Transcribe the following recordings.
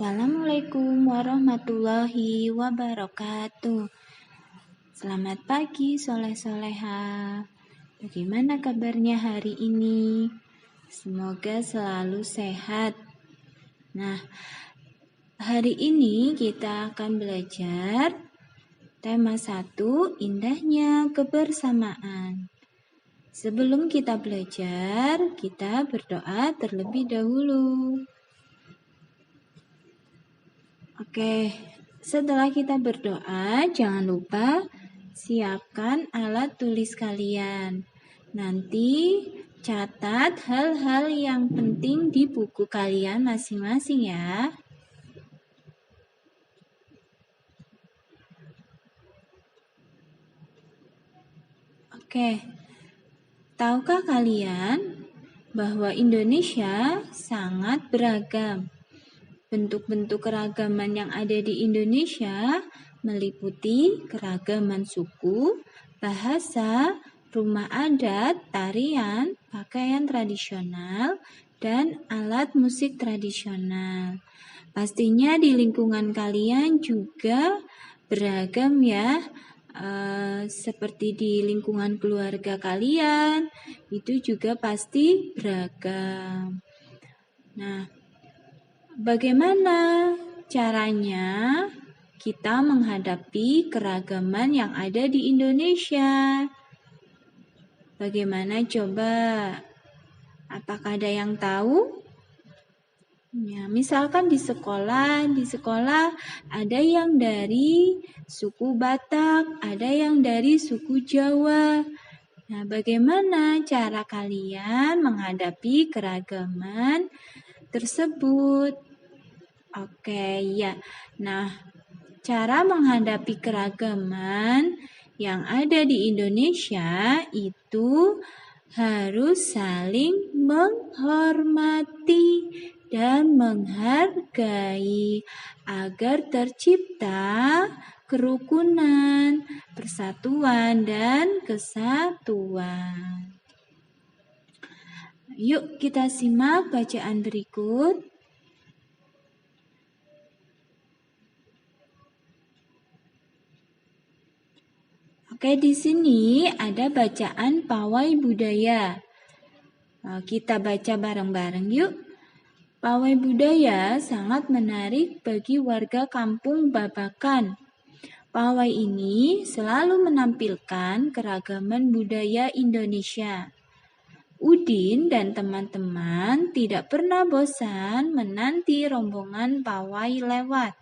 Assalamualaikum warahmatullahi wabarakatuh. Selamat pagi soleh-soleha. Bagaimana kabarnya hari ini? Semoga selalu sehat. Nah, hari ini kita akan belajar tema 1, indahnya kebersamaan. Sebelum kita belajar, kita berdoa terlebih dahulu. Oke, setelah kita berdoa, jangan lupa siapkan alat tulis kalian. Nanti catat hal-hal yang penting di buku kalian masing-masing ya. Oke, tahukah kalian bahwa Indonesia sangat beragam? Bentuk-bentuk keragaman yang ada di Indonesia meliputi keragaman suku, bahasa, rumah adat, tarian, pakaian tradisional, dan alat musik tradisional. Pastinya di lingkungan kalian juga beragam ya, seperti di lingkungan keluarga kalian, itu juga pasti beragam. Nah, bagaimana caranya kita menghadapi keragaman yang ada di Indonesia? Bagaimana coba? Apakah ada yang tahu? Ya, misalkan di sekolah ada yang dari suku Batak, ada yang dari suku Jawa. Nah, bagaimana cara kalian menghadapi keragaman tersebut? Oke, ya. Nah, cara menghadapi keragaman yang ada di Indonesia itu harus saling menghormati dan menghargai agar tercipta kerukunan, persatuan, dan kesatuan. Yuk kita simak bacaan berikut. Oke, di sini ada bacaan pawai budaya. Kita baca bareng-bareng yuk. Pawai budaya sangat menarik bagi warga kampung Babakan. Pawai ini selalu menampilkan keragaman budaya Indonesia. Udin dan teman-teman tidak pernah bosan menanti rombongan pawai lewat.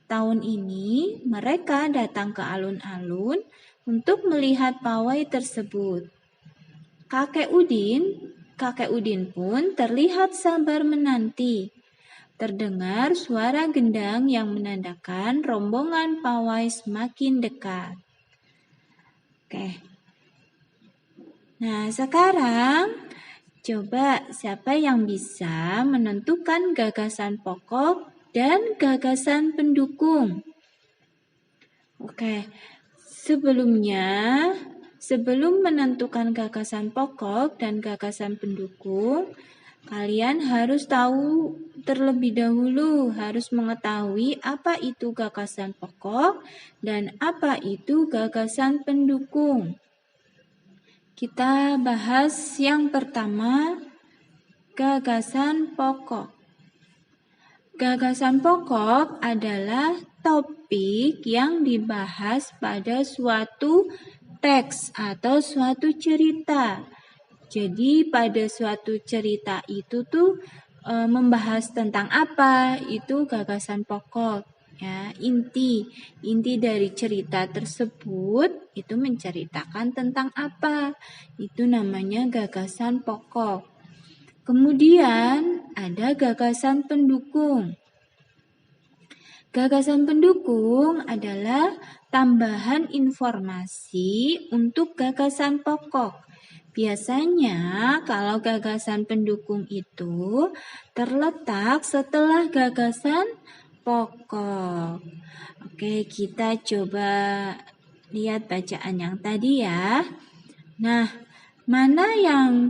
Tahun ini mereka datang ke alun-alun untuk melihat pawai tersebut. Kakek Udin pun terlihat sabar menanti. Terdengar suara gendang yang menandakan rombongan pawai semakin dekat. Oke. Nah, sekarang coba siapa yang bisa menentukan gagasan pokok dan gagasan pendukung? Oke, sebelum menentukan gagasan pokok dan gagasan pendukung, kalian harus tahu terlebih dahulu, harus mengetahui apa itu gagasan pokok dan apa itu gagasan pendukung. Kita bahas yang pertama, gagasan pokok. Gagasan pokok adalah topik yang dibahas pada suatu teks atau suatu cerita. Jadi pada suatu cerita itu membahas tentang apa? Itu gagasan pokok. Ya, inti dari cerita tersebut itu menceritakan tentang apa? Itu namanya gagasan pokok. Kemudian ada gagasan pendukung. Gagasan pendukung adalah tambahan informasi untuk gagasan pokok. Biasanya kalau gagasan pendukung itu terletak setelah gagasan pokok. Oke, kita coba lihat bacaan yang tadi ya. Nah, mana yang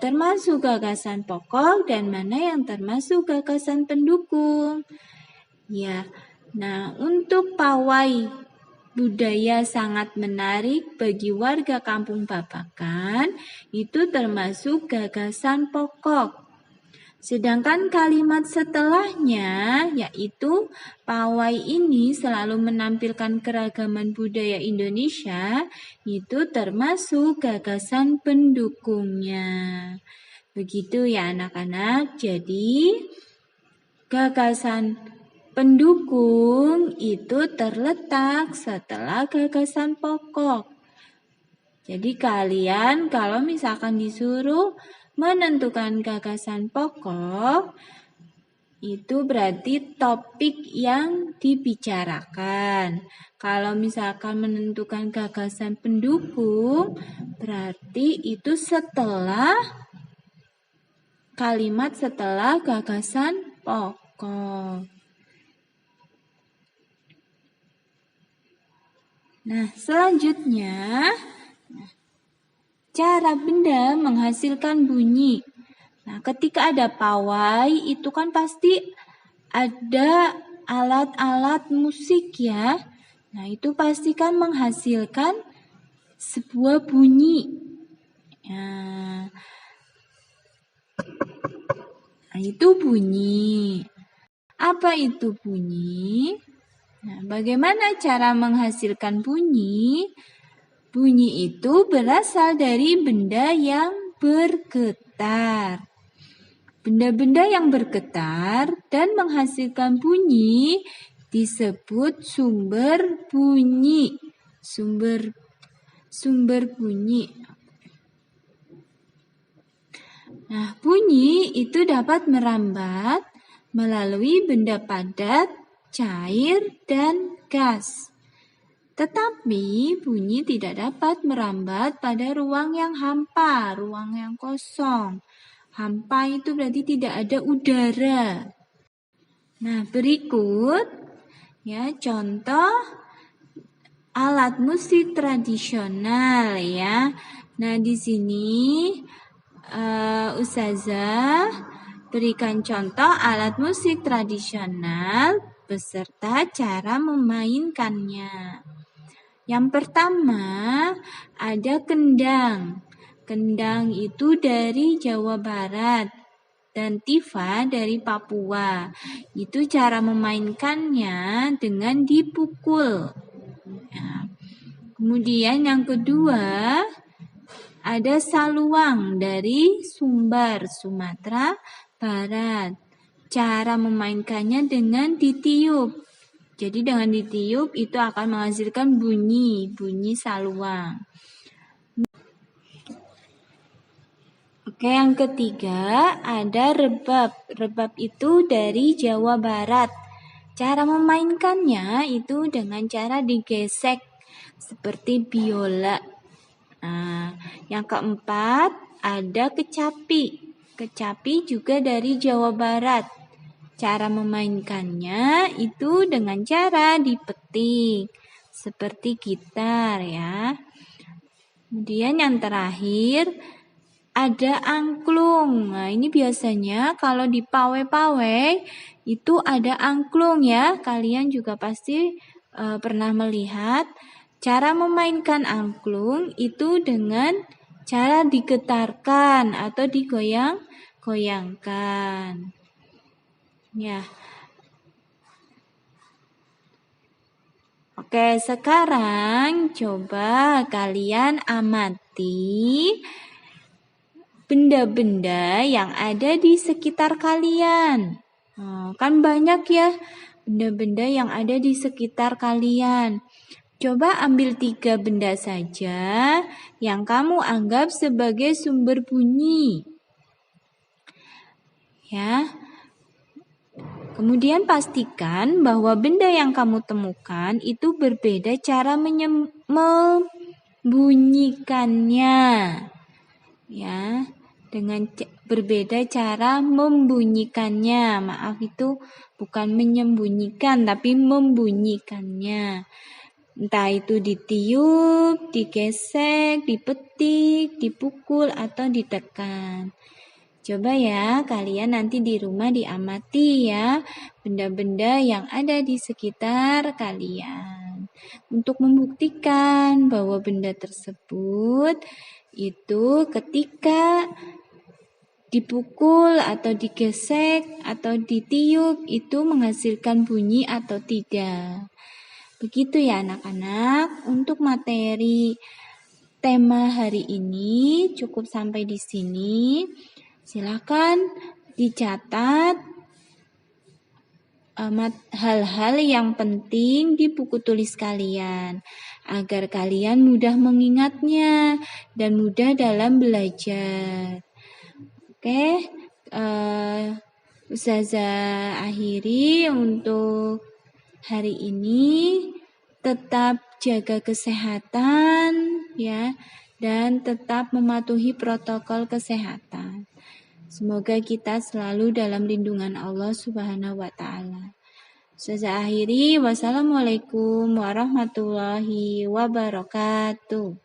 termasuk gagasan pokok dan mana yang termasuk gagasan pendukung. Ya, nah untuk pawai budaya sangat menarik bagi warga Kampung Babakan itu termasuk gagasan pokok. Sedangkan kalimat setelahnya yaitu pawai ini selalu menampilkan keragaman budaya Indonesia itu termasuk gagasan pendukungnya. Begitu ya anak-anak. Jadi gagasan pendukung itu terletak setelah gagasan pokok. Jadi kalian kalau misalkan disuruh menentukan gagasan pokok, itu berarti topik yang dibicarakan. Kalau misalkan menentukan gagasan pendukung, berarti itu setelah kalimat setelah gagasan pokok. Nah, selanjutnya cara benda menghasilkan bunyi. Nah, ketika ada pawai itu kan pasti ada alat-alat musik ya. Nah, itu pasti kan menghasilkan sebuah bunyi. Nah, itu bunyi. Apa itu bunyi? Nah, bagaimana cara menghasilkan bunyi? Bunyi itu berasal dari benda yang bergetar. Benda-benda yang bergetar dan menghasilkan bunyi disebut sumber bunyi. Sumber bunyi. Nah, bunyi itu dapat merambat melalui benda padat, cair, dan gas. Tetapi bunyi tidak dapat merambat pada ruang yang hampa, ruang yang kosong. Hampa itu berarti tidak ada udara. Nah, berikut ya contoh alat musik tradisional ya. Nah, di sini Ustazah berikan contoh alat musik tradisional beserta cara memainkannya. Yang pertama ada kendang. Kendang itu dari Jawa Barat dan tifa dari Papua. Itu cara memainkannya dengan dipukul. Ya. Kemudian yang kedua ada saluang dari Sumbar, Sumatera Barat. Cara memainkannya dengan ditiup. Jadi dengan ditiup itu akan menghasilkan bunyi saluang. Oke, yang ketiga ada rebab. Rebab itu dari Jawa Barat. Cara memainkannya itu dengan cara digesek seperti biola. Nah, yang keempat ada kecapi. Kecapi juga dari Jawa Barat. Cara memainkannya itu dengan cara dipetik seperti gitar ya. Kemudian yang terakhir ada angklung. Nah, ini biasanya kalau di pawai-pawai itu ada angklung ya. Kalian juga pasti pernah melihat. Cara memainkan angklung itu dengan cara digetarkan atau digoyang-goyangkan. Ya. Oke, sekarang coba kalian amati benda-benda yang ada di sekitar kalian. Kan banyak ya benda-benda yang ada di sekitar kalian. Coba ambil 3 benda saja yang kamu anggap sebagai sumber bunyi. Ya. Kemudian pastikan bahwa benda yang kamu temukan itu berbeda cara membunyikannya. Ya, dengan berbeda cara membunyikannya. Maaf, itu bukan menyembunyikan tapi membunyikannya. Entah itu ditiup, digesek, dipetik, dipukul, atau ditekan. Coba ya kalian nanti di rumah diamati ya benda-benda yang ada di sekitar kalian. Untuk membuktikan bahwa benda tersebut itu ketika dipukul atau digesek atau ditiup itu menghasilkan bunyi atau tidak. Begitu ya anak-anak, untuk materi tema hari ini cukup sampai di sini. Silakan dicatat hal-hal yang penting di buku tulis kalian agar kalian mudah mengingatnya dan mudah dalam belajar. Oke, Ustazah akhiri untuk hari ini. Tetap jaga kesehatan ya dan tetap mematuhi protokol kesehatan. Semoga kita selalu dalam lindungan Allah Subhanahu wa taala. Ustazah akhiri, wassalamualaikum warahmatullahi wabarakatuh.